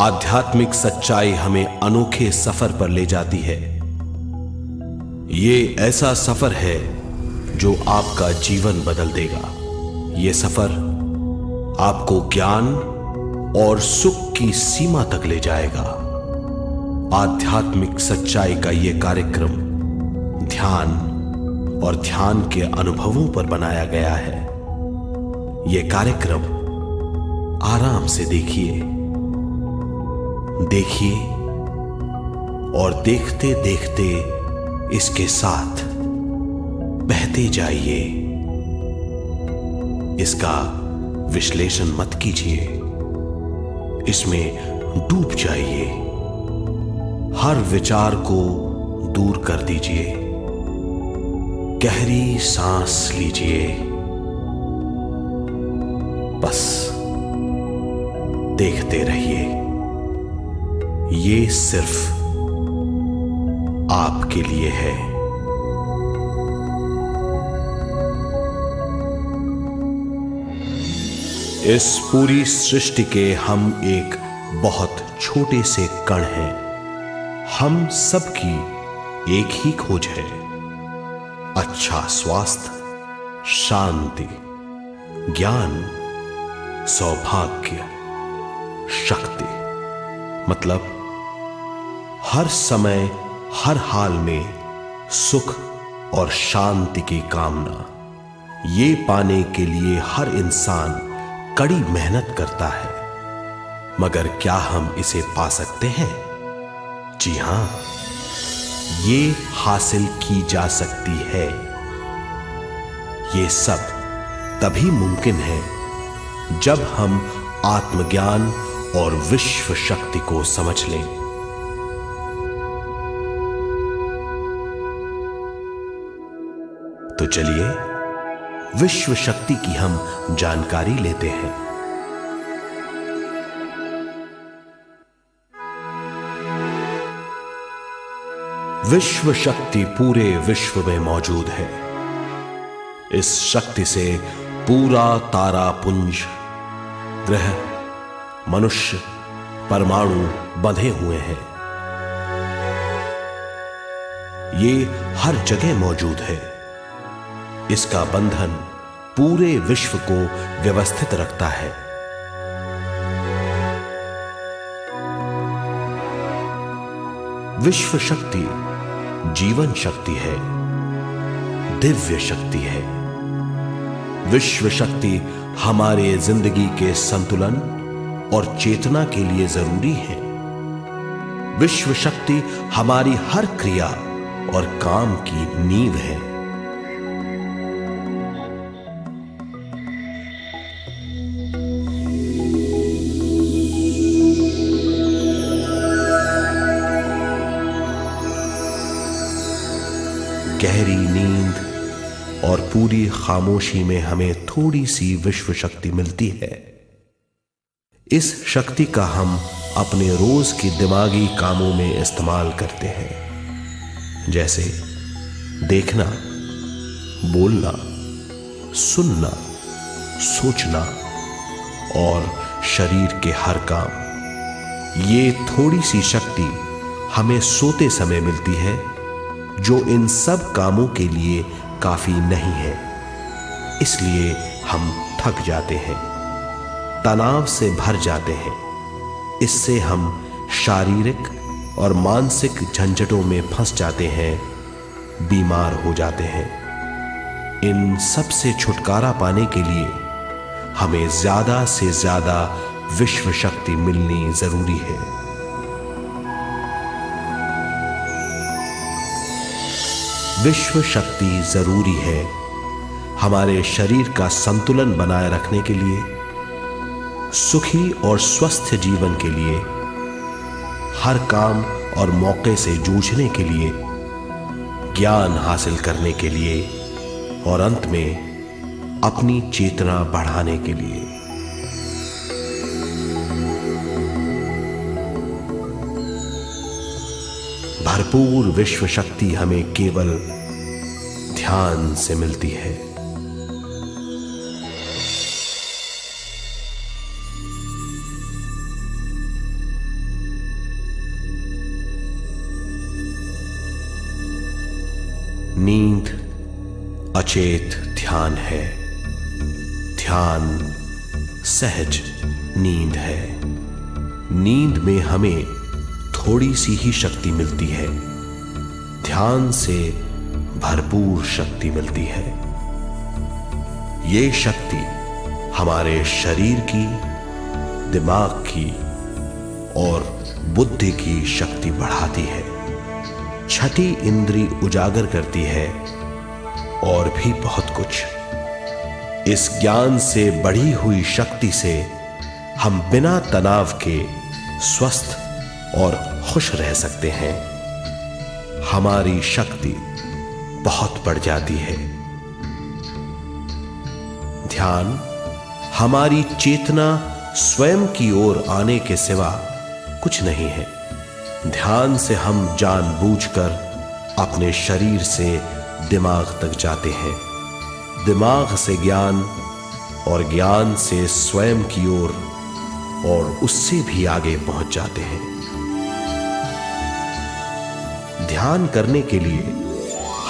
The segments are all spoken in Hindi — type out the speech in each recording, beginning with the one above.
आध्यात्मिक सच्चाई हमें अनोखे सफर पर ले जाती है। ये ऐसा सफर है जो आपका जीवन बदल देगा। ये सफर आपको ज्ञान और सुख की सीमा तक ले जाएगा। आध्यात्मिक सच्चाई का ये कार्यक्रम ध्यान और ध्यान के अनुभवों पर बनाया गया है। ये कार्यक्रम आराम से देखिए और देखते देखते इसके साथ बहते जाइए। इसका विश्लेषण मत कीजिए, इसमें डूब जाइए। हर विचार को दूर कर दीजिए। गहरी सांस लीजिए। बस देखते रहिए। ये सिर्फ आपके लिए है। इस पूरी सृष्टि के हम एक बहुत छोटे से कण हैं। हम सबकी एक ही खोज है, अच्छा स्वास्थ्य, शांति, ज्ञान, सौभाग्य, शक्ति। मतलब हर समय हर हाल में सुख और शांति की कामना। ये पाने के लिए हर इंसान कड़ी मेहनत करता है, मगर क्या हम इसे पा सकते हैं? जी हां, ये हासिल की जा सकती है। ये सब तभी मुमकिन है जब हम आत्मज्ञान और विश्व शक्ति को समझ लें। तो चलिए विश्व शक्ति की हम जानकारी लेते हैं। विश्व शक्ति पूरे विश्व में मौजूद है। इस शक्ति से पूरा तारापुंज, ग्रह, मनुष्य, परमाणु बंधे हुए हैं। ये हर जगह मौजूद है। इसका बंधन पूरे विश्व को व्यवस्थित रखता है। विश्व शक्ति जीवन शक्ति है, दिव्य शक्ति है। विश्व शक्ति हमारे जिंदगी के संतुलन और चेतना के लिए जरूरी है। विश्व शक्ति हमारी हर क्रिया और काम की नींव है। गहरी नींद और पूरी खामोशी में हमें थोड़ी सी विश्व शक्ति मिलती है। इस शक्ति का हम अपने रोज के दिमागी कामों में इस्तेमाल करते हैं, जैसे देखना, बोलना, सुनना, सोचना और शरीर के हर काम। ये थोड़ी सी शक्ति हमें सोते समय मिलती है, जो इन सब कामों के लिए काफी नहीं है। इसलिए हम थक जाते हैं, तनाव से भर जाते हैं। इससे हम शारीरिक और मानसिक झंझटों में फंस जाते हैं, बीमार हो जाते हैं। इन सब से छुटकारा पाने के लिए हमें ज्यादा से ज्यादा विश्व शक्ति मिलनी जरूरी है। विश्व शक्ति जरूरी है हमारे शरीर का संतुलन बनाए रखने के लिए, सुखी और स्वस्थ जीवन के लिए, हर काम और मौके से जूझने के लिए, ज्ञान हासिल करने के लिए और अंत में अपनी चेतना बढ़ाने के लिए। भरपूर विश्व शक्ति हमें केवल ध्यान से मिलती है। नींद अचेत ध्यान है, ध्यान सहज नींद है। नींद में हमें थोड़ी सी ही शक्ति मिलती है, ध्यान से भरपूर शक्ति मिलती है। ये शक्ति हमारे शरीर की, दिमाग की और बुद्धि की शक्ति बढ़ाती है, छठी इंद्री उजागर करती है और भी बहुत कुछ। इस ज्ञान से बढ़ी हुई शक्ति से हम बिना तनाव के स्वस्थ और खुश रह सकते हैं। हमारी शक्ति बहुत बढ़ जाती है। ध्यान हमारी चेतना स्वयं की ओर आने के सिवा कुछ नहीं है। ध्यान से हम जानबूझकर अपने शरीर से दिमाग तक जाते हैं, दिमाग से ज्ञान और ज्ञान से स्वयं की ओर और उससे भी आगे पहुंच जाते हैं। ध्यान करने के लिए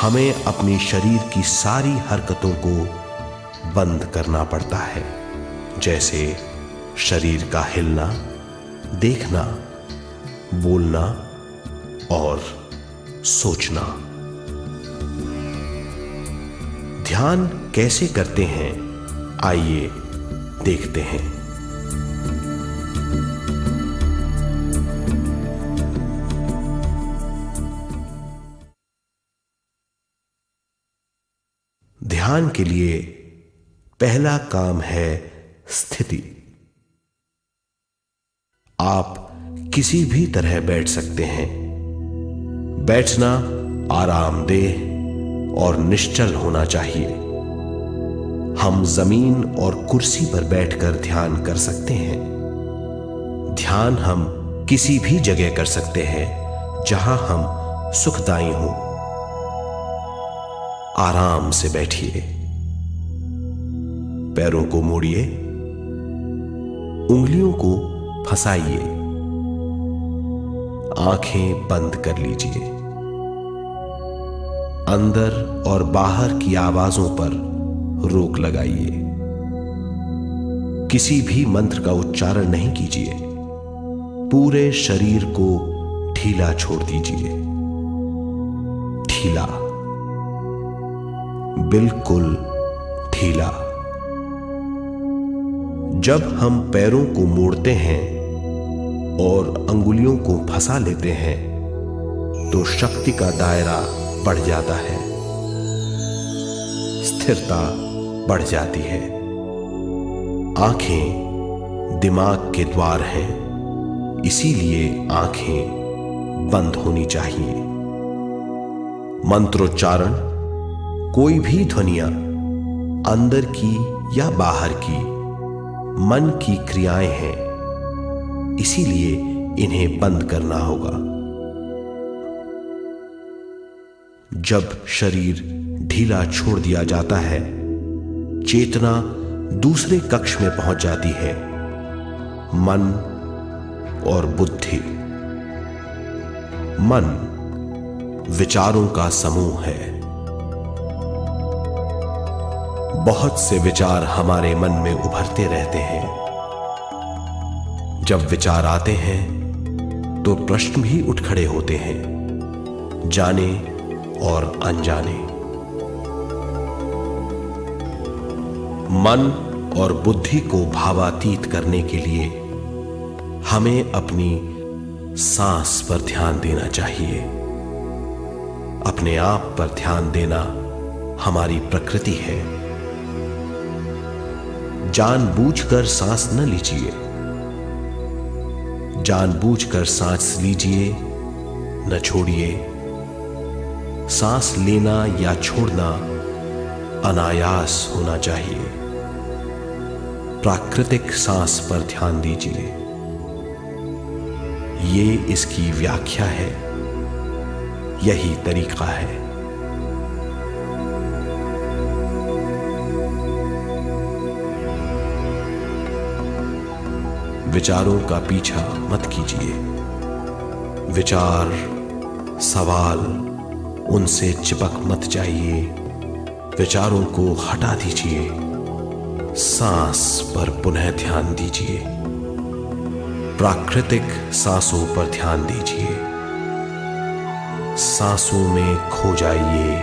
हमें अपनी शरीर की सारी हरकतों को बंद करना पड़ता है, जैसे शरीर का हिलना, देखना, बोलना और सोचना। ध्यान कैसे करते हैं, आइए देखते हैं। ध्यान के लिए पहला काम है स्थिति। आप किसी भी तरह बैठ सकते हैं। बैठना आरामदेह और निश्चल होना चाहिए। हम जमीन और कुर्सी पर बैठकर ध्यान कर सकते हैं। ध्यान हम किसी भी जगह कर सकते हैं जहां हम सुखदायी हों। आराम से बैठिए, पैरों को मोड़िए, उंगलियों को फंसाइए, आंखें बंद कर लीजिए। अंदर और बाहर की आवाजों पर रोक लगाइए। किसी भी मंत्र का उच्चारण नहीं कीजिए। पूरे शरीर को ढीला छोड़ दीजिए। ढीला, बिल्कुल ढीला। जब हम पैरों को मोड़ते हैं और अंगुलियों को फंसा लेते हैं तो शक्ति का दायरा बढ़ जाता है, स्थिरता बढ़ जाती है। आंखें दिमाग के द्वार हैं, इसीलिए आंखें बंद होनी चाहिए। मंत्रोच्चारण, कोई भी ध्वनियां अंदर की या बाहर की मन की क्रियाएं हैं, इसीलिए इन्हें बंद करना होगा। जब शरीर ढीला छोड़ दिया जाता है, चेतना दूसरे कक्ष में पहुंच जाती है। मन और बुद्धि। मन विचारों का समूह है। बहुत से विचार हमारे मन में उभरते रहते हैं। जब विचार आते हैं तो प्रश्न भी उठ खड़े होते हैं, जाने और अनजाने। मन और बुद्धि को भावातीत करने के लिए हमें अपनी सांस पर ध्यान देना चाहिए। अपने आप पर ध्यान देना हमारी प्रकृति है। जानबूझकर सांस न लीजिए। जानबूझकर सांस लीजिए, न छोड़िए। सांस लेना या छोड़ना अनायास होना चाहिए। प्राकृतिक सांस पर ध्यान दीजिए। ये इसकी व्याख्या है, यही तरीका है। विचारों का पीछा मत कीजिए। विचार, सवाल उनसे चिपक मत जाइए, विचारों को हटा दीजिए, सांस पर पुनः ध्यान दीजिए, प्राकृतिक सांसों पर ध्यान दीजिए, सांसों में खो जाइए।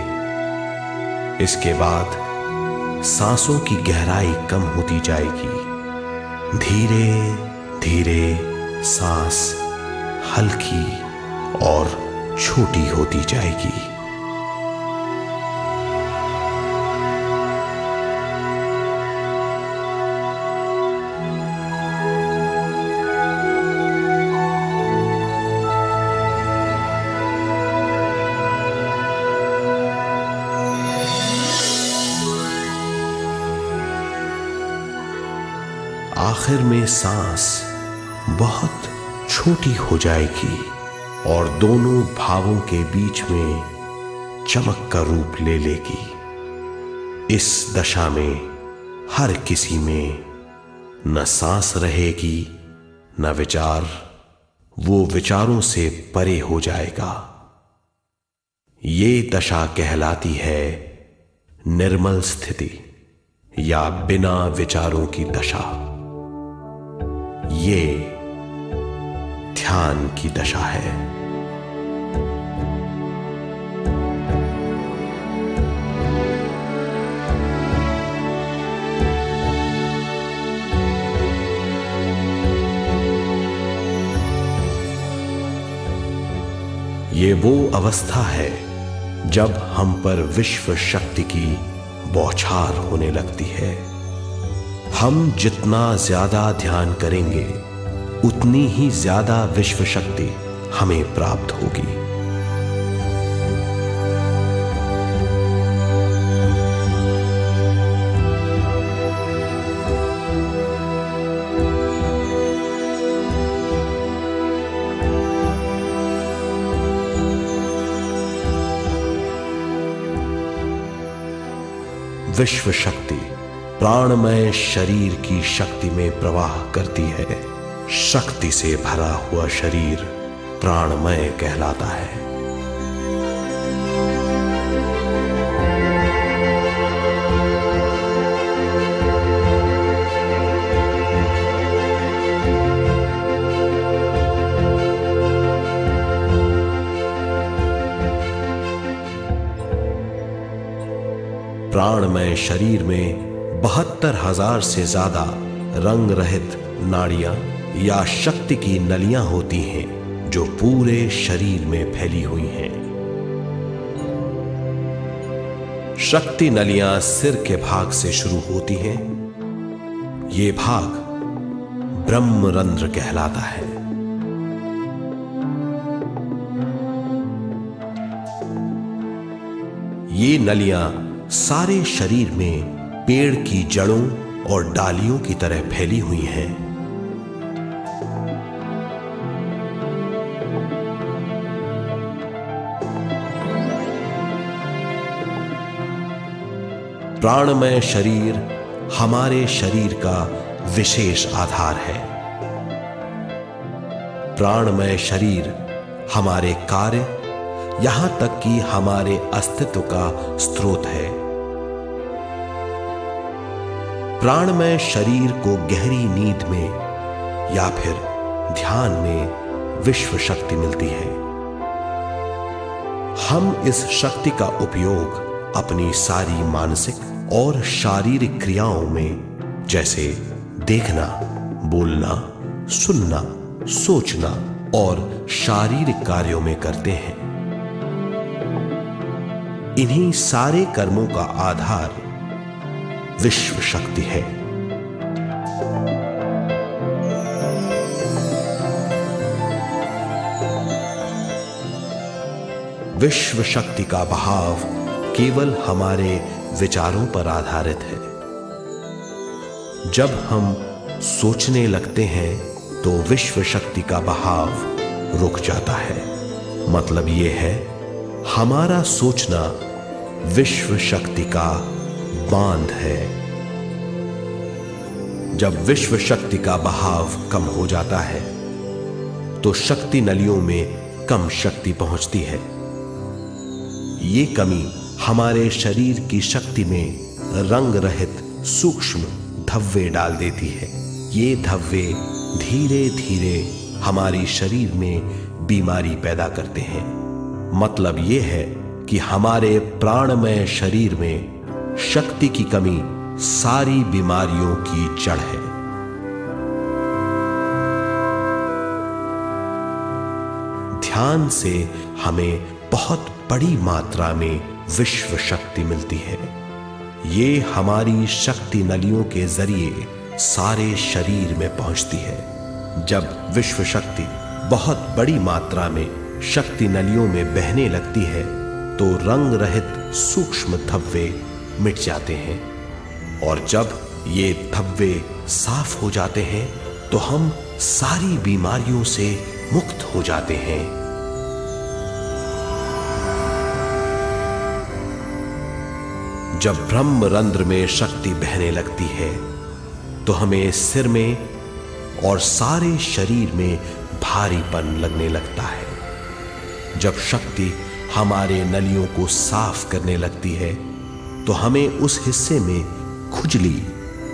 इसके बाद सांसों की गहराई कम होती जाएगी, धीरे धीरे सांस हल्की और छोटी होती जाएगी। आखिर में सांस बहुत छोटी हो जाएगी और दोनों भावों के बीच में चमक का रूप ले लेगी। इस दशा में हर किसी में न सांस रहेगी न विचार, वो विचारों से परे हो जाएगा। ये दशा कहलाती है निर्मल स्थिति या बिना विचारों की दशा। ये ध्यान की दशा है। ये वो अवस्था है जब हम पर विश्व शक्ति की बौछार होने लगती है। हम जितना ज्यादा ध्यान करेंगे उतनी ही ज्यादा विश्व शक्ति हमें प्राप्त होगी। विश्व शक्ति प्राणमय शरीर की शक्ति में प्रवाह करती है। शक्ति से भरा हुआ शरीर प्राणमय कहलाता है। प्राणमय शरीर में 72,000 से ज्यादा रंग रहित नाड़ियां या शक्ति की नलियां होती हैं जो पूरे शरीर में फैली हुई हैं। शक्ति नलियां सिर के भाग से शुरू होती हैं। ये भाग ब्रह्मरंध्र कहलाता है। ये नलियां सारे शरीर में पेड़ की जड़ों और डालियों की तरह फैली हुई हैं। प्राणमय शरीर हमारे शरीर का विशेष आधार है। प्राणमय शरीर हमारे कार्य, यहां तक कि हमारे अस्तित्व का स्रोत है। प्राणमय शरीर को गहरी नींद में या फिर ध्यान में विश्व शक्ति मिलती है। हम इस शक्ति का उपयोग अपनी सारी मानसिक और शारीरिक क्रियाओं में, जैसे देखना, बोलना, सुनना, सोचना और शारीरिक कार्यों में करते हैं। इन्हीं सारे कर्मों का आधार विश्व शक्ति है। विश्व शक्ति का बहाव केवल हमारे विचारों पर आधारित है। जब हम सोचने लगते हैं तो विश्व शक्ति का बहाव रुक जाता है। मतलब यह है, हमारा सोचना विश्व शक्ति का बांध है। जब विश्व शक्ति का बहाव कम हो जाता है तो शक्ति नलियों में कम शक्ति पहुंचती है। ये कमी हमारे शरीर की शक्ति में रंग रहित सूक्ष्म धब्बे डाल देती है। ये धब्बे धीरे धीरे हमारी शरीर में बीमारी पैदा करते हैं। मतलब ये है कि हमारे प्राणमय शरीर में शक्ति की कमी सारी बीमारियों की जड़ है। ध्यान से हमें बहुत बड़ी मात्रा में विश्व शक्ति मिलती है। ये हमारी शक्ति नलियों के जरिए सारे शरीर में पहुंचती है। जब विश्व शक्ति बहुत बड़ी मात्रा में शक्ति नलियों में बहने लगती है तो रंग रहित सूक्ष्म धब्बे मिट जाते हैं, और जब ये धब्बे साफ हो जाते हैं तो हम सारी बीमारियों से मुक्त हो जाते हैं। जब ब्रह्म रंध्र में शक्ति बहने लगती है तो हमें सिर में और सारे शरीर में भारीपन लगने लगता है। जब शक्ति हमारे नलियों को साफ करने लगती है तो हमें उस हिस्से में खुजली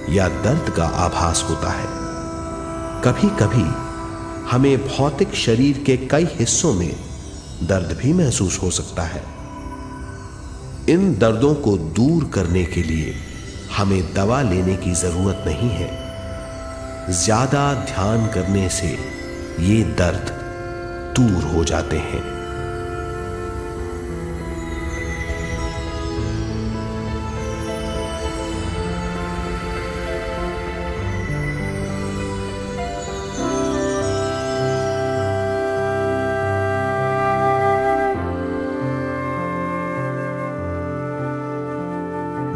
या दर्द का आभास होता है। कभी कभी हमें भौतिक शरीर के कई हिस्सों में दर्द भी महसूस हो सकता है। इन दर्दों को दूर करने के लिए हमें दवा लेने की जरूरत नहीं है। ज्यादा ध्यान करने से ये दर्द दूर हो जाते हैं।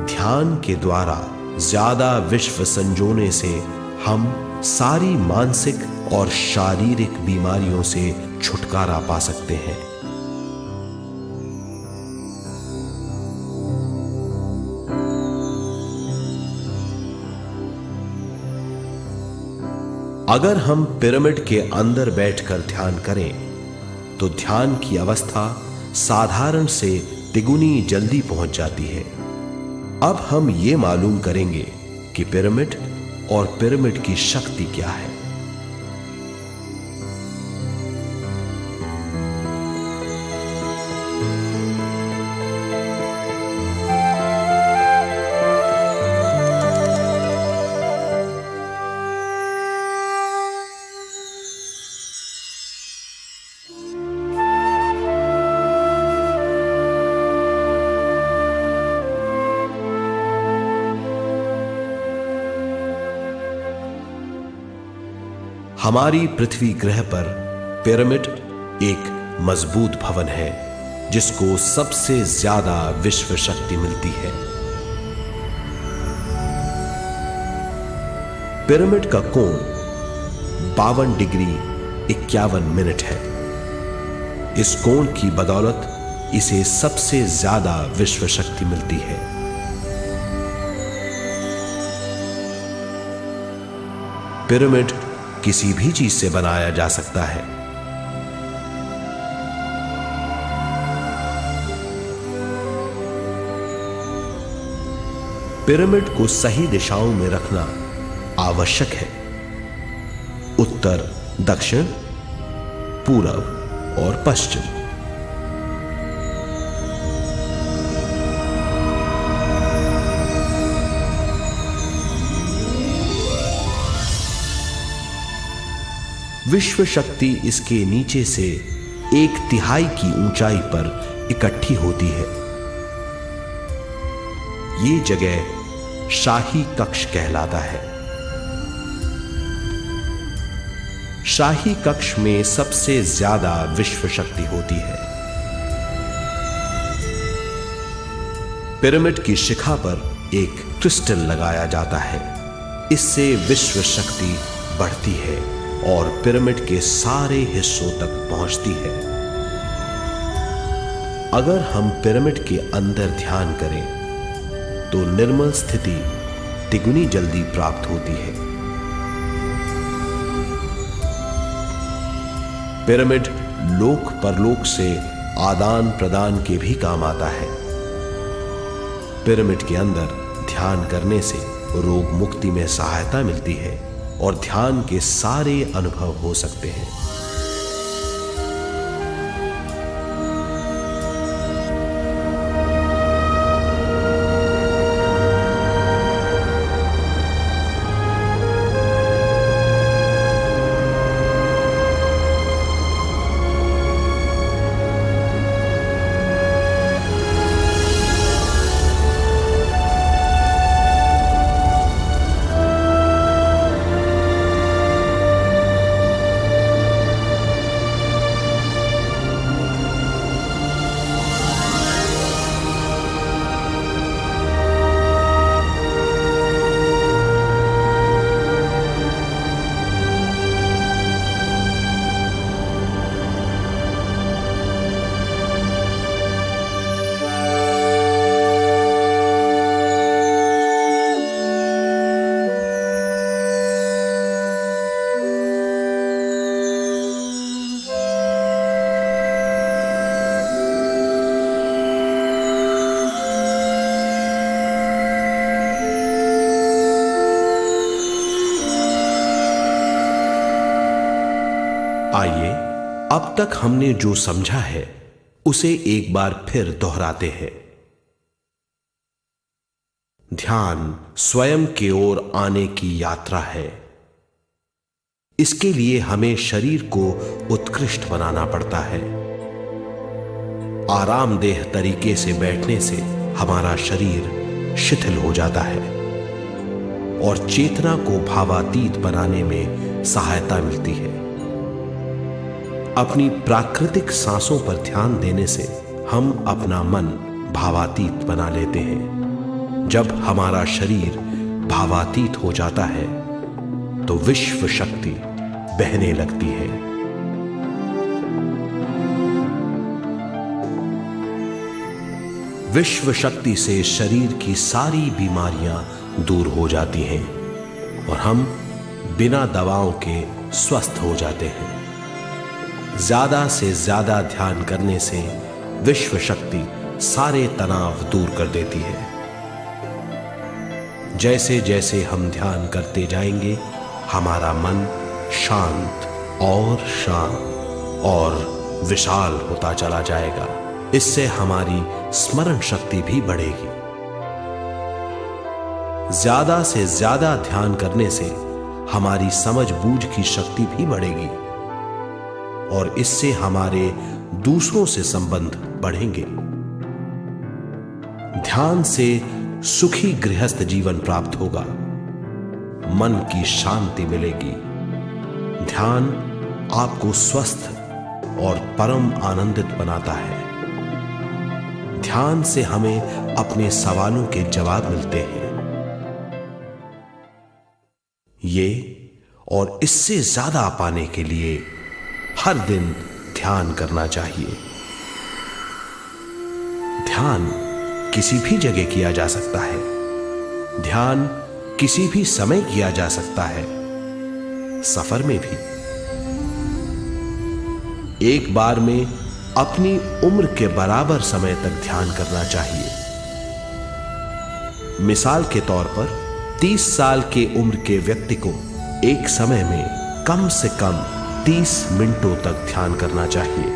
ध्यान के द्वारा ज्यादा विश्व संजोने से हम सारी मानसिक और शारीरिक बीमारियों से छुटकारा पा सकते हैं। अगर हम पिरामिड के अंदर बैठकर ध्यान करें तो ध्यान की अवस्था साधारण से तिगुनी जल्दी पहुंच जाती है। अब हम ये मालूम करेंगे कि पिरामिड और पिरामिड की शक्ति क्या है। हमारी पृथ्वी ग्रह पर पिरामिड एक मजबूत भवन है जिसको सबसे ज्यादा विश्व शक्ति मिलती है। पिरामिड का कोण 52 डिग्री 51 मिनट है। इस कोण की बदौलत इसे सबसे ज्यादा विश्व शक्ति मिलती है। पिरामिड किसी भी चीज से बनाया जा सकता है। पिरामिड को सही दिशाओं में रखना आवश्यक है। उत्तर, दक्षिण, पूरब और पश्चिम। विश्व शक्ति इसके नीचे से 1/3 की ऊंचाई पर इकट्ठी होती है। ये जगह शाही कक्ष कहलाता है। शाही कक्ष में सबसे ज्यादा विश्व शक्ति होती है। पिरामिड की शिखा पर एक क्रिस्टल लगाया जाता है। इससे विश्व शक्ति बढ़ती है और पिरामिड के सारे हिस्सों तक पहुंचती है। अगर हम पिरामिड के अंदर ध्यान करें तो निर्मल स्थिति तिगुनी जल्दी प्राप्त होती है। पिरामिड लोक परलोक से आदान प्रदान के भी काम आता है। पिरामिड के अंदर ध्यान करने से रोग मुक्ति में सहायता मिलती है और ध्यान के सारे अनुभव हो सकते हैं। आइए अब तक हमने जो समझा है उसे एक बार फिर दोहराते हैं। ध्यान स्वयं की ओर आने की यात्रा है। इसके लिए हमें शरीर को उत्कृष्ट बनाना पड़ता है। आरामदेह तरीके से बैठने से हमारा शरीर शिथिल हो जाता है और चेतना को भावातीत बनाने में सहायता मिलती है। अपनी प्राकृतिक सांसों पर ध्यान देने से हम अपना मन भावातीत बना लेते हैं। जब हमारा शरीर भावातीत हो जाता है तो विश्व शक्ति बहने लगती है। विश्व शक्ति से शरीर की सारी बीमारियां दूर हो जाती हैं और हम बिना दवाओं के स्वस्थ हो जाते हैं। ज्यादा से ज्यादा ध्यान करने से विश्व शक्ति सारे तनाव दूर कर देती है। जैसे जैसे हम ध्यान करते जाएंगे हमारा मन शांत और विशाल होता चला जाएगा। इससे हमारी स्मरण शक्ति भी बढ़ेगी। ज्यादा से ज्यादा ध्यान करने से हमारी समझ बूझ की शक्ति भी बढ़ेगी और इससे हमारे दूसरों से संबंध बढ़ेंगे। ध्यान से सुखी गृहस्थ जीवन प्राप्त होगा, मन की शांति मिलेगी। ध्यान आपको स्वस्थ और परम आनंदित बनाता है। ध्यान से हमें अपने सवालों के जवाब मिलते हैं। ये और इससे ज्यादा पाने के लिए हर दिन ध्यान करना चाहिए। ध्यान किसी भी जगह किया जा सकता है। ध्यान किसी भी समय किया जा सकता है, सफर में भी। एक बार में अपनी उम्र के बराबर समय तक ध्यान करना चाहिए। मिसाल के तौर पर 30 साल के उम्र के व्यक्ति को एक समय में कम से कम 30 मिनटों तक ध्यान करना चाहिए।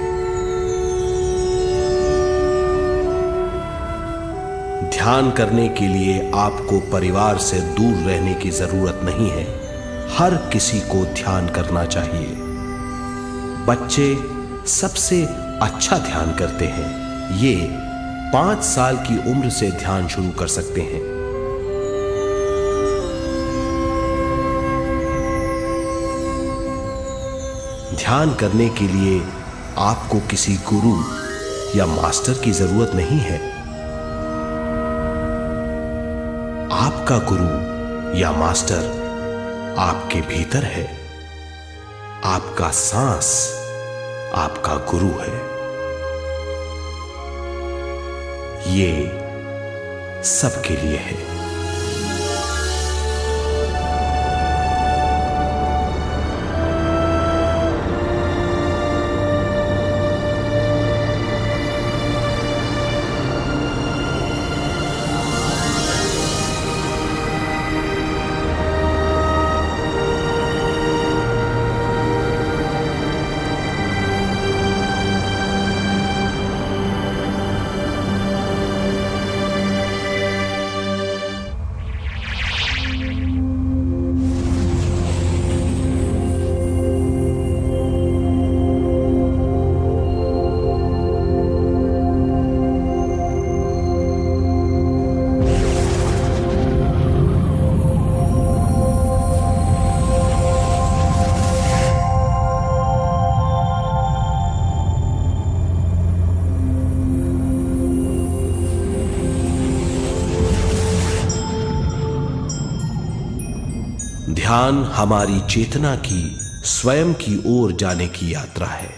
ध्यान करने के लिए आपको परिवार से दूर रहने की जरूरत नहीं है। हर किसी को ध्यान करना चाहिए। बच्चे सबसे अच्छा ध्यान करते हैं। ये 5 साल की उम्र से ध्यान शुरू कर सकते हैं। ध्यान करने के लिए आपको किसी गुरु या मास्टर की जरूरत नहीं है। आपका गुरु या मास्टर आपके भीतर है। आपका सांस आपका गुरु है। ये सबके लिए है। ध्यान हमारी चेतना की स्वयं की ओर जाने की यात्रा है।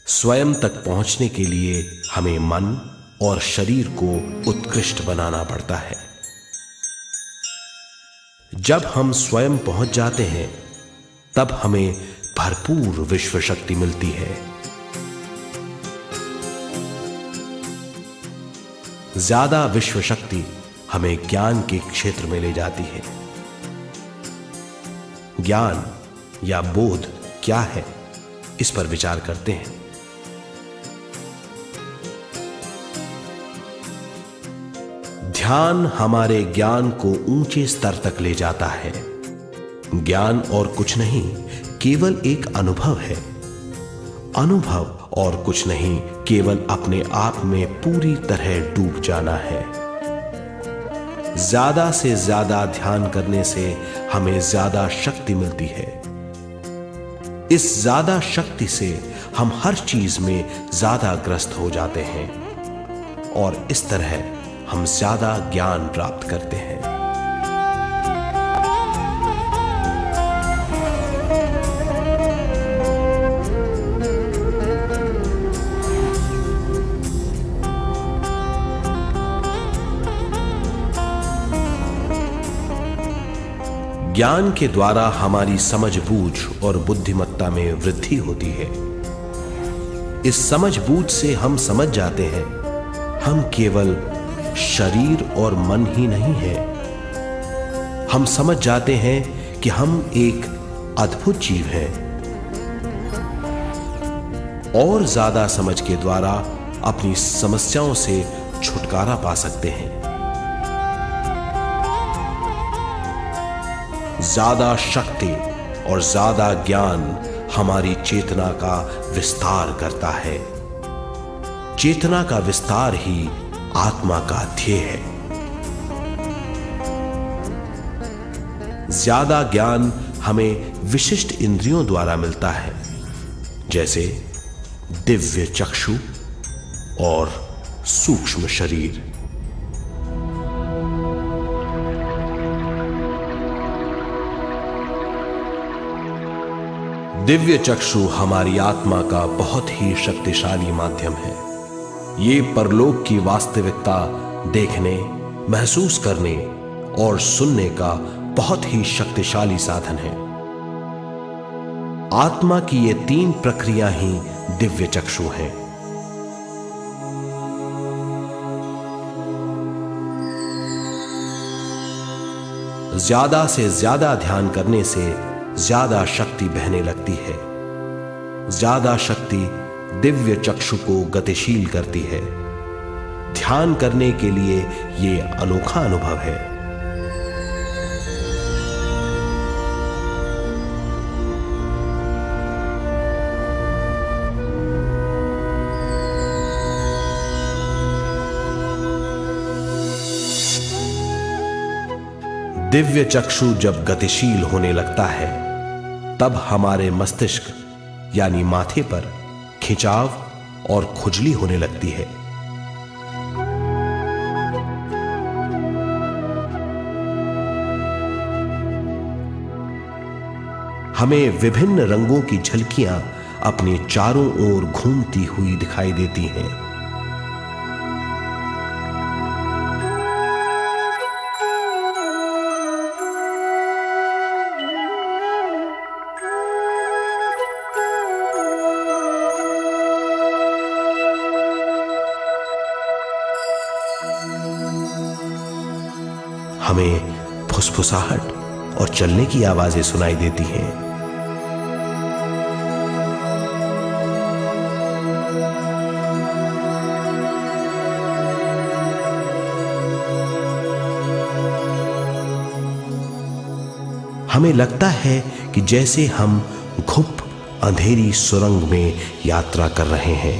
स्वयं तक पहुंचने के लिए हमें मन और शरीर को उत्कृष्ट बनाना पड़ता है। जब हम स्वयं पहुंच जाते हैं तब हमें भरपूर विश्व शक्ति मिलती है। ज्यादा विश्व शक्ति हमें ज्ञान के क्षेत्र में ले जाती है। ज्ञान या बोध क्या है, इस पर विचार करते हैं। ध्यान हमारे ज्ञान को ऊंचे स्तर तक ले जाता है। ज्ञान और कुछ नहीं, केवल एक अनुभव है। अनुभव और कुछ नहीं, केवल अपने आप में पूरी तरह डूब जाना है। ज्यादा से ज्यादा ध्यान करने से हमें ज्यादा शक्ति मिलती है। इस ज्यादा शक्ति से हम हर चीज में ज्यादा ग्रस्त हो जाते हैं और इस तरह हम ज्यादा ज्ञान प्राप्त करते हैं। ज्ञान के द्वारा हमारी समझबूझ और बुद्धिमत्ता में वृद्धि होती है। इस समझबूझ से हम समझ जाते हैं हम केवल शरीर और मन ही नहीं है। हम समझ जाते हैं कि हम एक अद्भुत जीव हैं। और ज्यादा समझ के द्वारा अपनी समस्याओं से छुटकारा पा सकते हैं। ज्यादा शक्ति और ज्यादा ज्ञान हमारी चेतना का विस्तार करता है। चेतना का विस्तार ही आत्मा का ध्येय है। ज्यादा ज्ञान हमें विशिष्ट इंद्रियों द्वारा मिलता है, जैसे दिव्य चक्षु और सूक्ष्म शरीर। दिव्य चक्षु हमारी आत्मा का बहुत ही शक्तिशाली माध्यम है। ये परलोक की वास्तविकता देखने, महसूस करने और सुनने का बहुत ही शक्तिशाली साधन है। आत्मा की ये 3 प्रक्रिया ही दिव्य चक्षु हैं। ज्यादा से ज्यादा ध्यान करने से ज्यादा शक्ति बहने लगती है। ज्यादा शक्ति दिव्य चक्षु को गतिशील करती है। ध्यान करने के लिए यह अनोखा अनुभव है। दिव्य चक्षु जब गतिशील होने लगता है तब हमारे मस्तिष्क यानी माथे पर खिंचाव और खुजली होने लगती है। हमें विभिन्न रंगों की झलकियां अपने चारों ओर घूमती हुई दिखाई देती हैं। हमें फुसफुसाहट और चलने की आवाजें सुनाई देती हैं। हमें लगता है कि जैसे हम घुप अंधेरी सुरंग में यात्रा कर रहे हैं।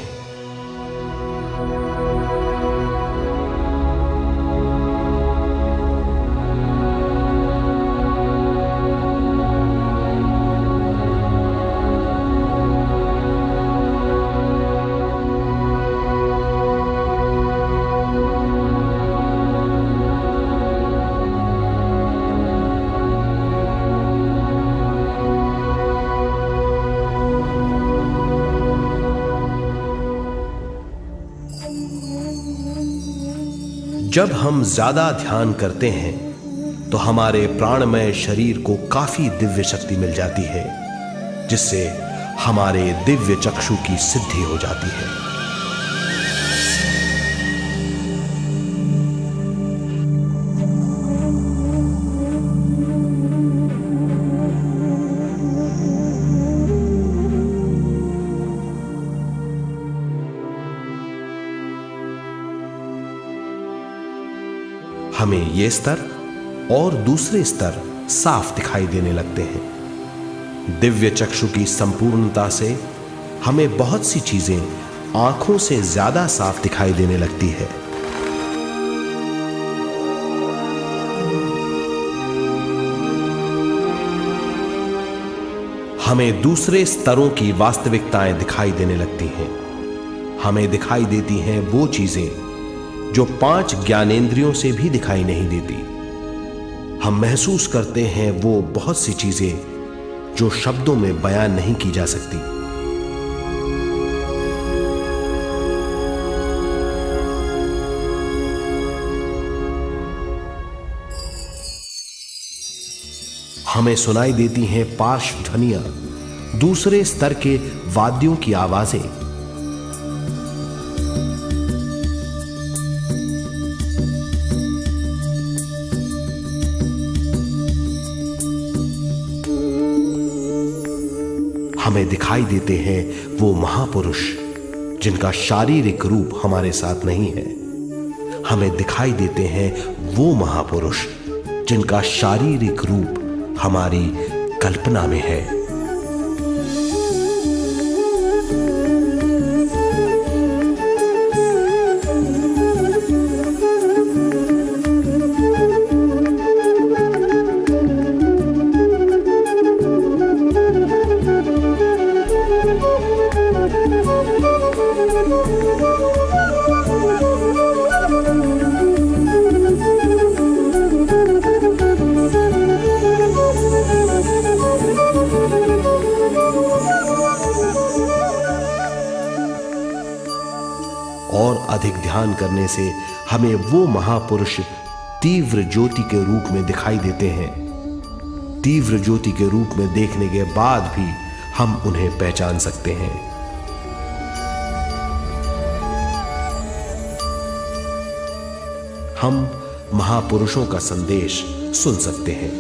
जब हम ज्यादा ध्यान करते हैं तो हमारे प्राणमय शरीर को काफी दिव्य शक्ति मिल जाती है, जिससे हमारे दिव्य चक्षु की सिद्धि हो जाती है। हमें ये स्तर और दूसरे स्तर साफ दिखाई देने लगते हैं। दिव्य चक्षु की संपूर्णता से हमें बहुत सी चीजें आंखों से ज्यादा साफ दिखाई देने लगती है। हमें दूसरे स्तरों की वास्तविकताएं दिखाई देने लगती हैं। हमें दिखाई देती हैं वो चीजें जो 5 ज्ञानेंद्रियों से भी दिखाई नहीं देती। हम महसूस करते हैं वो बहुत सी चीजें जो शब्दों में बयान नहीं की जा सकती। हमें सुनाई देती हैं पार्श्व ध्वनियां, दूसरे स्तर के वाद्यों की आवाजें। हमें दिखाई देते हैं वो महापुरुष जिनका शारीरिक रूप हमारे साथ नहीं है। हमें दिखाई देते हैं वो महापुरुष जिनका शारीरिक रूप हमारी कल्पना में है। और अधिक ध्यान करने से हमें वो महापुरुष तीव्र ज्योति के रूप में दिखाई देते हैं। तीव्र ज्योति के रूप में देखने के बाद भी हम उन्हें पहचान सकते हैं। हम महापुरुषों का संदेश सुन सकते हैं।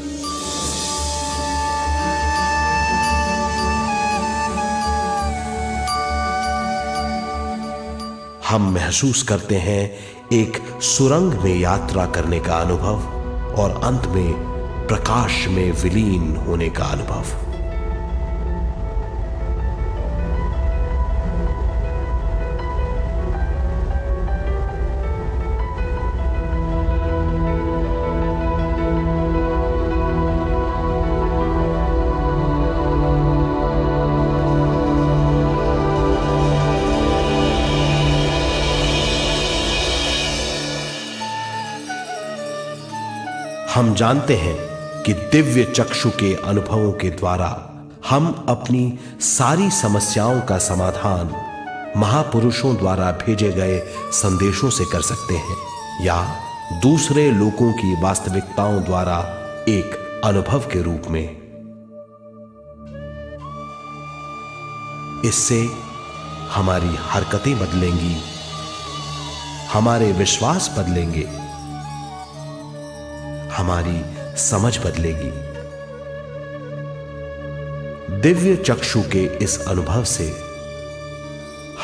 हम महसूस करते हैं एक सुरंग में यात्रा करने का अनुभव और अंत में प्रकाश में विलीन होने का अनुभव। हम जानते हैं कि दिव्य चक्षु के अनुभवों के द्वारा हम अपनी सारी समस्याओं का समाधान महापुरुषों द्वारा भेजे गए संदेशों से कर सकते हैं या दूसरे लोगों की वास्तविकताओं द्वारा एक अनुभव के रूप में। इससे हमारी हरकतें बदलेंगी, हमारे विश्वास बदलेंगे, हमारी समझ बदलेगी। दिव्य चक्षु के इस अनुभव से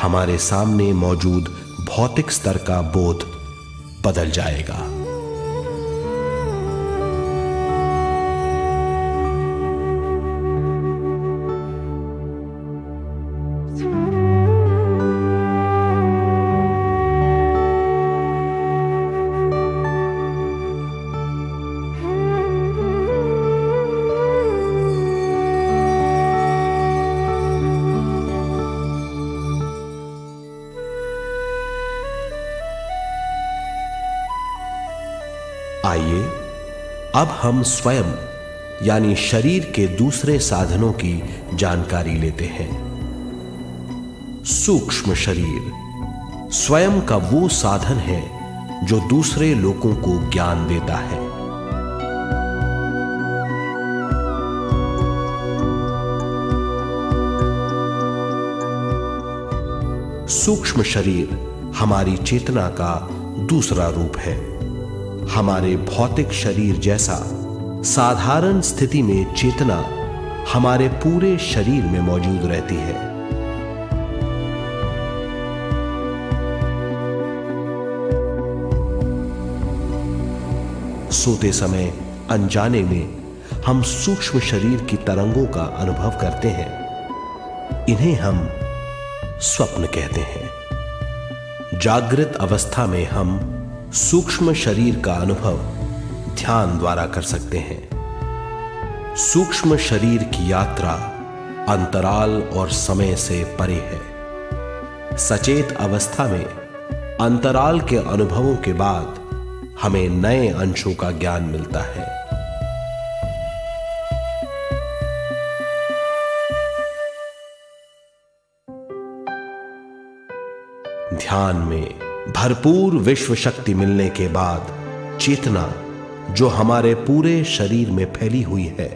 हमारे सामने मौजूद भौतिक स्तर का बोध बदल जाएगा। आइए अब हम स्वयं यानी शरीर के दूसरे साधनों की जानकारी लेते हैं। सूक्ष्म शरीर, स्वयं का वो साधन है जो दूसरे लोगों को ज्ञान देता है। सूक्ष्म शरीर हमारी चेतना का दूसरा रूप है। हमारे भौतिक शरीर जैसा साधारण स्थिति में चेतना हमारे पूरे शरीर में मौजूद रहती है। सोते समय अनजाने में हम सूक्ष्म शरीर की तरंगों का अनुभव करते हैं। इन्हें हम स्वप्न कहते हैं। जागृत अवस्था में हम सूक्ष्म शरीर का अनुभव ध्यान द्वारा कर सकते हैं। सूक्ष्म शरीर की यात्रा अंतराल और समय से परे है। सचेत अवस्था में अंतराल के अनुभवों के बाद हमें नए अंशों का ज्ञान मिलता है। ध्यान में भरपूर विश्व शक्ति मिलने के बाद चेतना जो हमारे पूरे शरीर में फैली हुई है,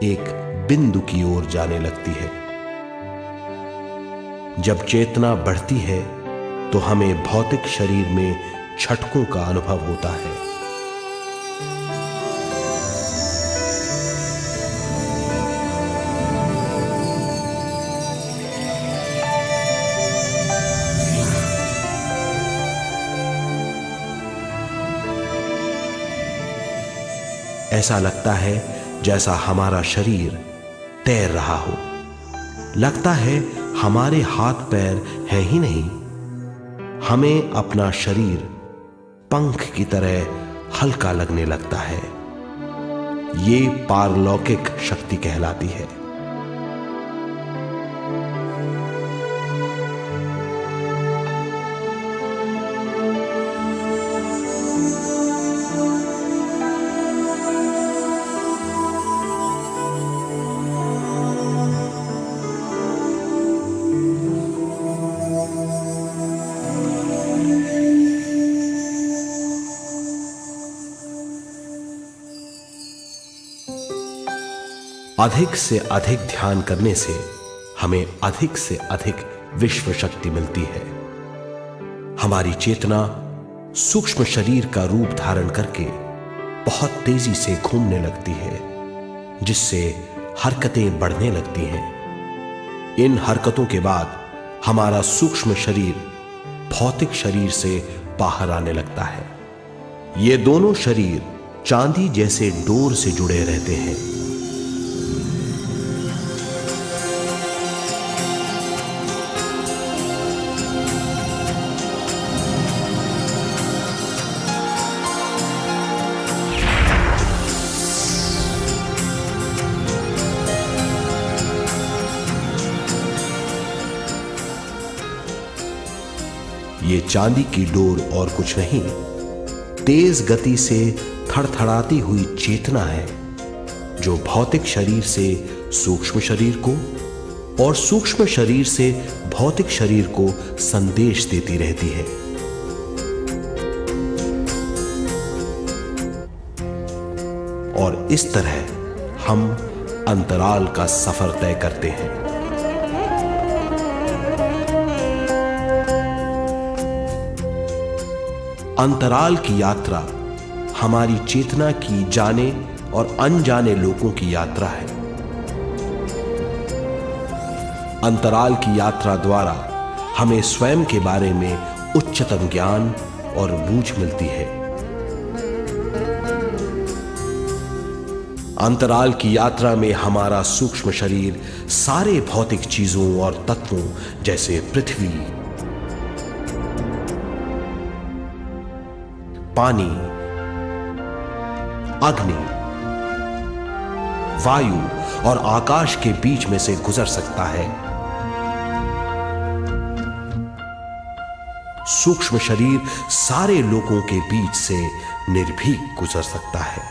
एक बिंदु की ओर जाने लगती है। जब चेतना बढ़ती है तो हमें भौतिक शरीर में झटकों का अनुभव होता है। ऐसा लगता है जैसा हमारा शरीर तैर रहा हो। लगता है हमारे हाथ पैर हैं ही नहीं। हमें अपना शरीर पंख की तरह हल्का लगने लगता है। ये पारलौकिक शक्ति कहलाती है। अधिक से अधिक ध्यान करने से हमें अधिक से अधिक विश्व शक्ति मिलती है। हमारी चेतना सूक्ष्म शरीर का रूप धारण करके बहुत तेजी से घूमने लगती है, जिससे हरकतें बढ़ने लगती हैं। इन हरकतों के बाद हमारा सूक्ष्म शरीर भौतिक शरीर से बाहर आने लगता है। ये दोनों शरीर चांदी जैसे डोर से जुड़े रहते हैं। ये चांदी की डोर और कुछ नहीं, तेज गति से थड़थड़ाती हुई चेतना है, जो भौतिक शरीर से सूक्ष्म शरीर को और सूक्ष्म शरीर से भौतिक शरीर को संदेश देती रहती है। और इस तरह हम अंतराल का सफर तय करते हैं। अंतराल की यात्रा हमारी चेतना की जाने और अनजाने लोगों की यात्रा है। अंतराल की यात्रा द्वारा हमें स्वयं के बारे में उच्चतम ज्ञान और बूझ मिलती है। अंतराल की यात्रा में हमारा सूक्ष्म शरीर सारे भौतिक चीजों और तत्वों जैसे पृथ्वी, पानी, अग्नि, वायु और आकाश के बीच में से गुजर सकता है। सूक्ष्म शरीर सारे लोगों के बीच से निर्भीक गुजर सकता है।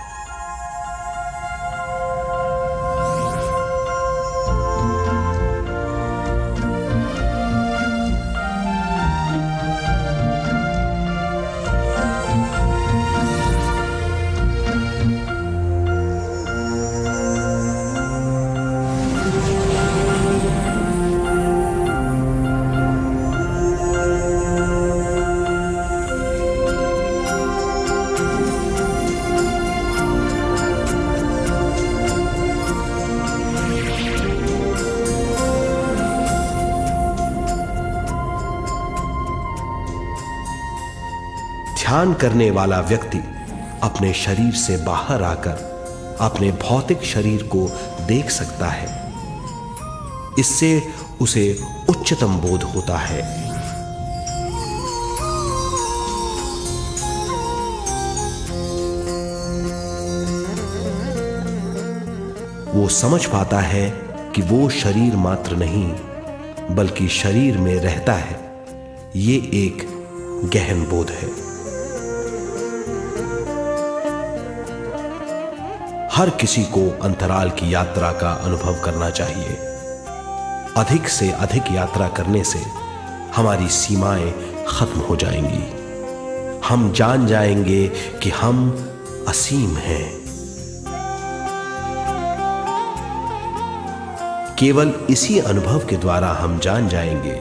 ध्यान करने वाला व्यक्ति अपने शरीर से बाहर आकर अपने भौतिक शरीर को देख सकता है। इससे उसे उच्चतम बोध होता है। वो समझ पाता है कि वो शरीर मात्र नहीं बल्कि शरीर में रहता है। ये एक गहन बोध है। हर किसी को अंतराल की यात्रा का अनुभव करना चाहिए। अधिक से अधिक यात्रा करने से हमारी सीमाएं खत्म हो जाएंगी। हम जान जाएंगे कि हम असीम हैं। केवल इसी अनुभव के द्वारा हम जान जाएंगे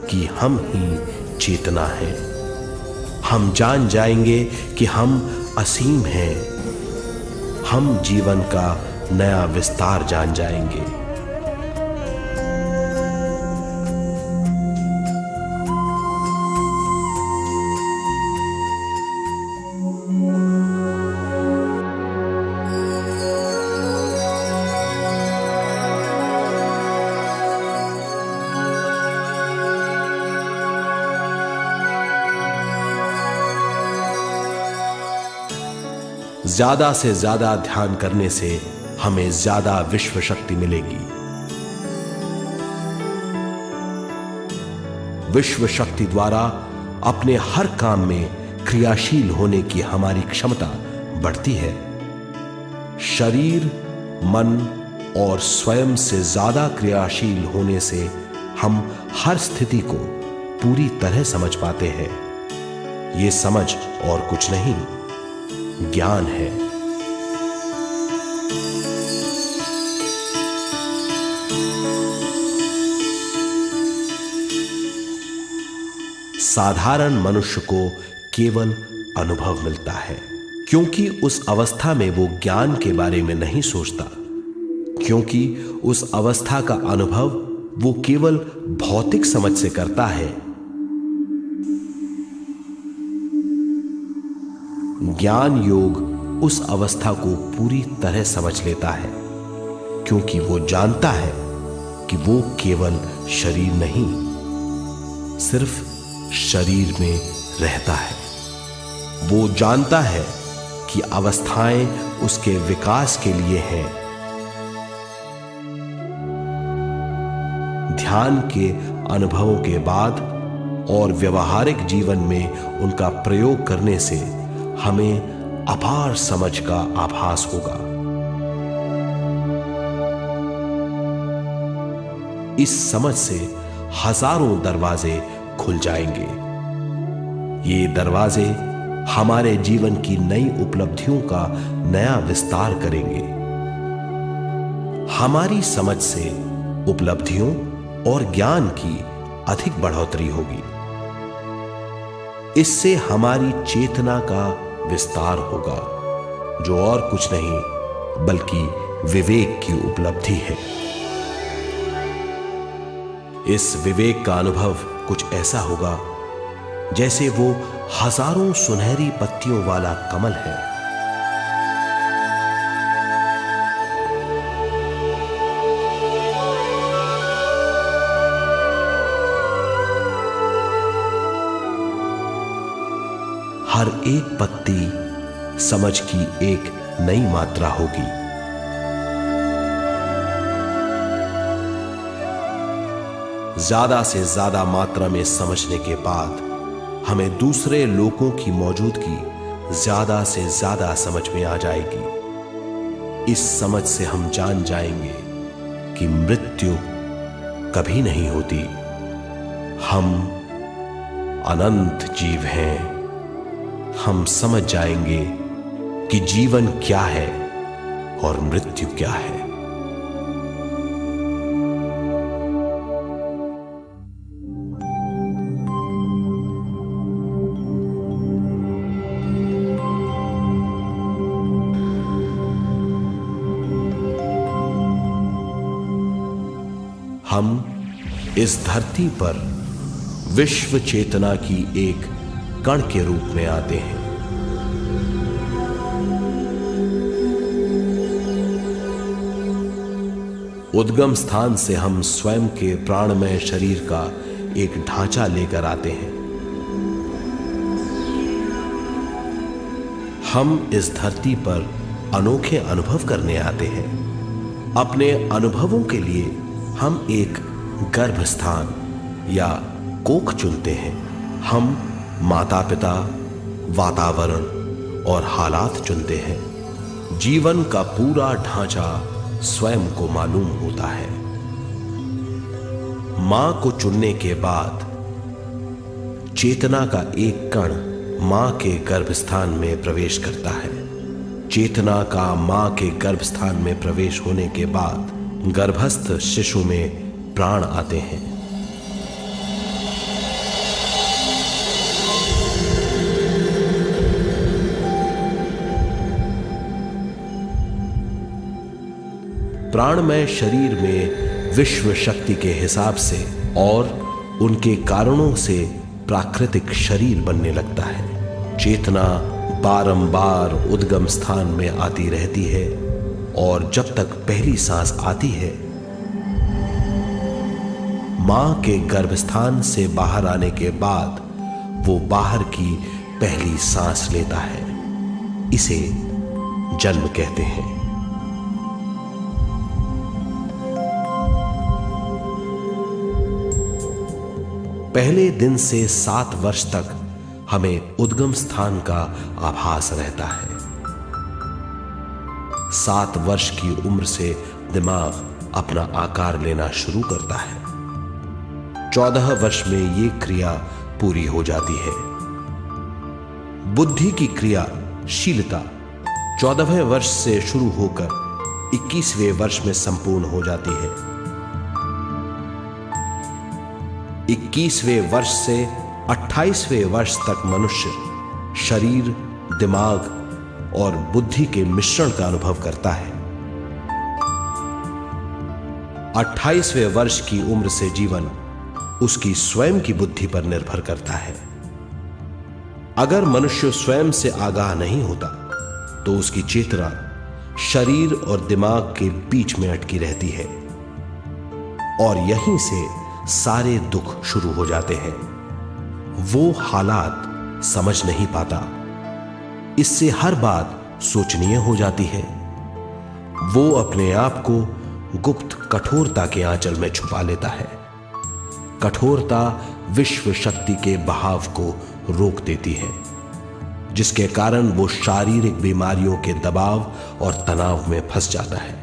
कि हम ही चेतना है। हम जान जाएंगे कि हम असीम हैं। हम जीवन का नया विस्तार जान जाएंगे। ज्यादा से ज्यादा ध्यान करने से हमें ज्यादा विश्व शक्ति मिलेगी। विश्व शक्ति द्वारा अपने हर काम में क्रियाशील होने की हमारी क्षमता बढ़ती है। शरीर, मन और स्वयं से ज्यादा क्रियाशील होने से हम हर स्थिति को पूरी तरह समझ पाते हैं। ये समझ और कुछ नहीं, ज्ञान है। साधारण मनुष्य को केवल अनुभव मिलता है, क्योंकि उस अवस्था में वो ज्ञान के बारे में नहीं सोचता, क्योंकि उस अवस्था का अनुभव वो केवल भौतिक समझ से करता है। ज्ञान योग उस अवस्था को पूरी तरह समझ लेता है, क्योंकि वो जानता है कि वो केवल शरीर नहीं, सिर्फ शरीर में रहता है। वो जानता है कि अवस्थाएं उसके विकास के लिए हैं। ध्यान के अनुभवों के बाद और व्यवहारिक जीवन में उनका प्रयोग करने से हमें अपार समझ का आभास होगा। इस समझ से हजारों दरवाजे खुल जाएंगे। ये दरवाजे हमारे जीवन की नई उपलब्धियों का नया विस्तार करेंगे। हमारी समझ से उपलब्धियों और ज्ञान की अधिक बढ़ोतरी होगी। इससे हमारी चेतना का विस्तार होगा, जो और कुछ नहीं बल्कि विवेक की उपलब्धि है। इस विवेक का अनुभव कुछ ऐसा होगा जैसे वो हजारों सुनहरी पत्तियों वाला कमल है। हर एक पत्ती समझ की एक नई मात्रा होगी। ज्यादा से ज्यादा मात्रा में समझने के बाद हमें दूसरे लोगों की मौजूदगी ज्यादा से ज्यादा समझ में आ जाएगी। इस समझ से हम जान जाएंगे कि मृत्यु कभी नहीं होती। हम अनंत जीव हैं। हम समझ जाएंगे कि जीवन क्या है और मृत्यु क्या है। हम इस धरती पर विश्व चेतना की एक कण के रूप में आते हैं। उद्गम स्थान से हम स्वयं के प्राणमय शरीर का एक ढांचा लेकर आते हैं। हम इस धरती पर अनोखे अनुभव करने आते हैं। अपने अनुभवों के लिए हम एक गर्भ स्थान या कोख चुनते हैं। हम माता पिता, वातावरण और हालात चुनते हैं। जीवन का पूरा ढांचा स्वयं को मालूम होता है। मां को चुनने के बाद चेतना का एक कण मां के गर्भस्थान में प्रवेश करता है। चेतना का मां के गर्भस्थान में प्रवेश होने के बाद गर्भस्थ शिशु में प्राण आते हैं। प्राणमय शरीर में विश्व शक्ति के हिसाब से और उनके कारणों से प्राकृतिक शरीर बनने लगता है। चेतना बारंबार उद्गम स्थान में आती रहती है और जब तक पहली सांस आती है, मां के गर्भस्थान से बाहर आने के बाद वो बाहर की पहली सांस लेता है। इसे जन्म कहते हैं। पहले दिन से 7 वर्ष तक हमें उद्गम स्थान का आभास रहता है। 7 वर्ष की उम्र से दिमाग अपना आकार लेना शुरू करता है। 14 वर्ष में यह क्रिया पूरी हो जाती है। बुद्धि की क्रियाशीलता 14वें वर्ष से शुरू होकर 21वें वर्ष में संपूर्ण हो जाती है। 21वें वर्ष से 28वें वर्ष तक मनुष्य शरीर, दिमाग और बुद्धि के मिश्रण का अनुभव करता है। 28वें वर्ष की उम्र से जीवन उसकी स्वयं की बुद्धि पर निर्भर करता है। अगर मनुष्य स्वयं से आगाह नहीं होता तो उसकी चेतना शरीर और दिमाग के बीच में अटकी रहती है और यहीं से सारे दुख शुरू हो जाते हैं। वो हालात समझ नहीं पाता, इससे हर बात सोचनीय हो जाती है। वो अपने आप को गुप्त कठोरता के आंचल में छुपा लेता है। कठोरता विश्व शक्ति के बहाव को रोक देती है, जिसके कारण वो शारीरिक बीमारियों के दबाव और तनाव में फंस जाता है।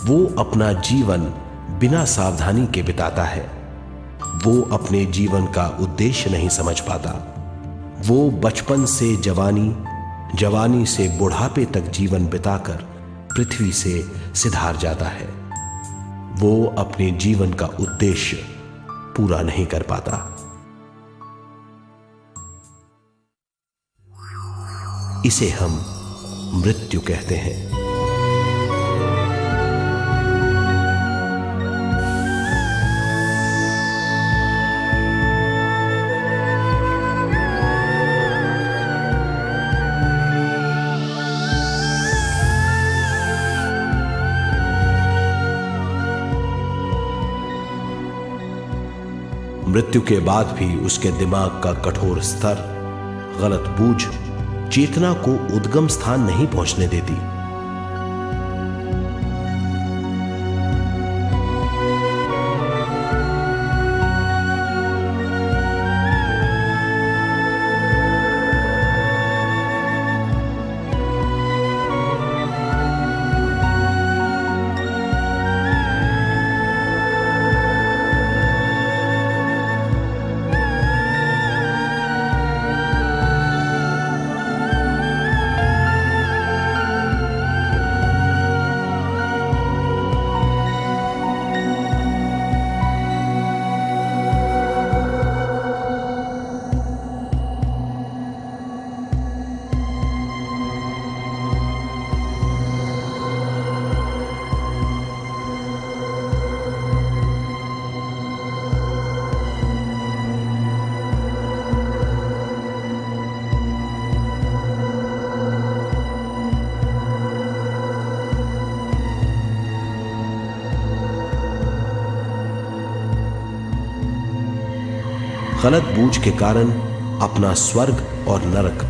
वो अपना जीवन बिना सावधानी के बिताता है। वो अपने जीवन का उद्देश्य नहीं समझ पाता। वो बचपन से जवानी, जवानी से बुढ़ापे तक जीवन बिताकर पृथ्वी से सिधार जाता है। वो अपने जीवन का उद्देश्य पूरा नहीं कर पाता। इसे हम मृत्यु कहते हैं। मृत्यु के बाद भी उसके दिमाग का कठोर स्तर, गलत बूझ चेतना को उद्गम स्थान नहीं पहुंचने देती। गलत बूझ के कारण अपना स्वर्ग और नरक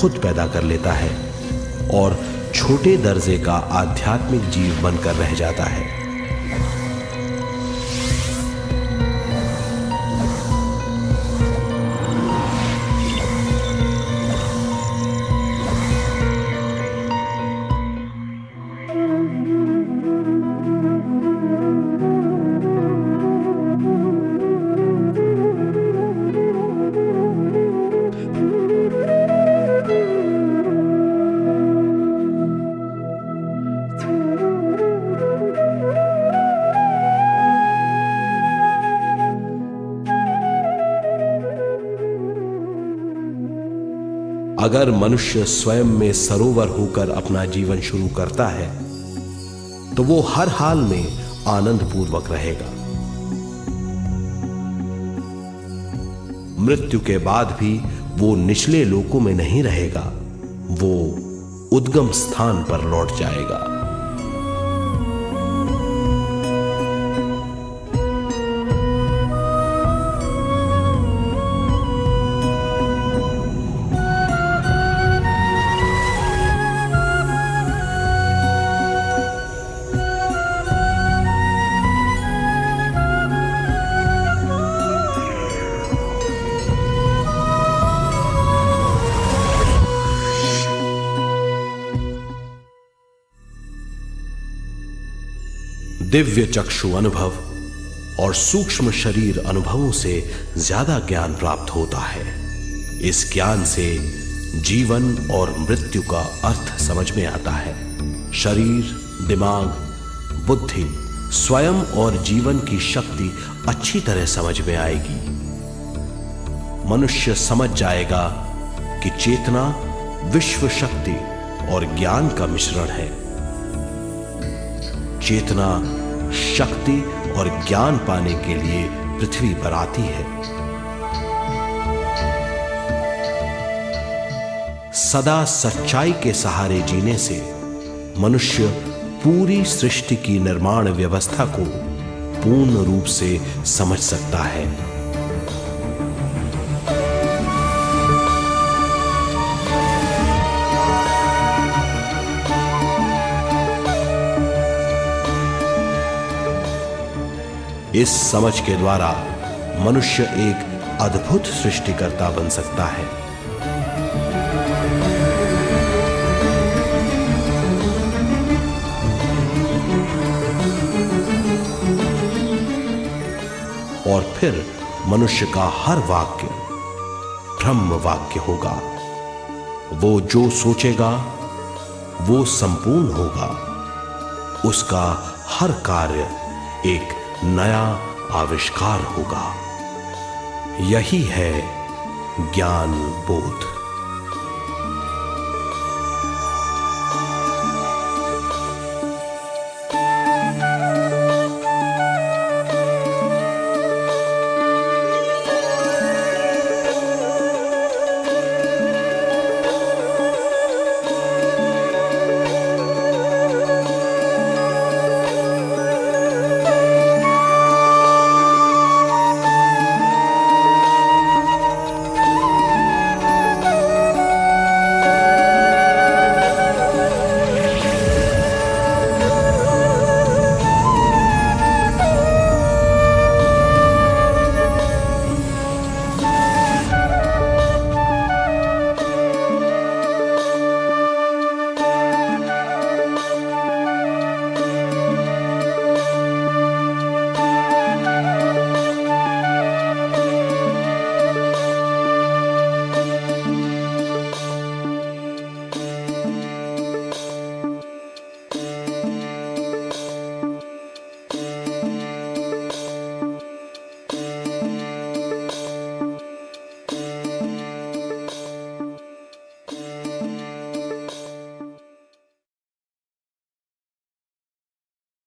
खुद पैदा कर लेता है और छोटे दर्जे का आध्यात्मिक जीव बनकर रह जाता है। अगर मनुष्य स्वयं में सरोवर होकर अपना जीवन शुरू करता है तो वो हर हाल में आनंद पूर्वक रहेगा। मृत्यु के बाद भी वो निचले लोकों में नहीं रहेगा, वो उद्गम स्थान पर लौट जाएगा। दिव्य चक्षु अनुभव और सूक्ष्म शरीर अनुभवों से ज्यादा ज्ञान प्राप्त होता है। इस ज्ञान से जीवन और मृत्यु का अर्थ समझ में आता है। शरीर, दिमाग, बुद्धि, स्वयं और जीवन की शक्ति अच्छी तरह समझ में आएगी। मनुष्य समझ जाएगा कि चेतना विश्व शक्ति और ज्ञान का मिश्रण है। चेतना शक्ति और ज्ञान पाने के लिए पृथ्वी पर आती है। सदा सच्चाई के सहारे जीने से मनुष्य पूरी सृष्टि की निर्माण व्यवस्था को पूर्ण रूप से समझ सकता है। इस समझ के द्वारा मनुष्य एक अद्भुत सृष्टिकर्ता बन सकता है। और फिर मनुष्य का हर वाक्य ब्रह्म वाक्य होगा। वो जो सोचेगा वो संपूर्ण होगा। उसका हर कार्य एक नया आविष्कार होगा। यही है ज्ञान बोध।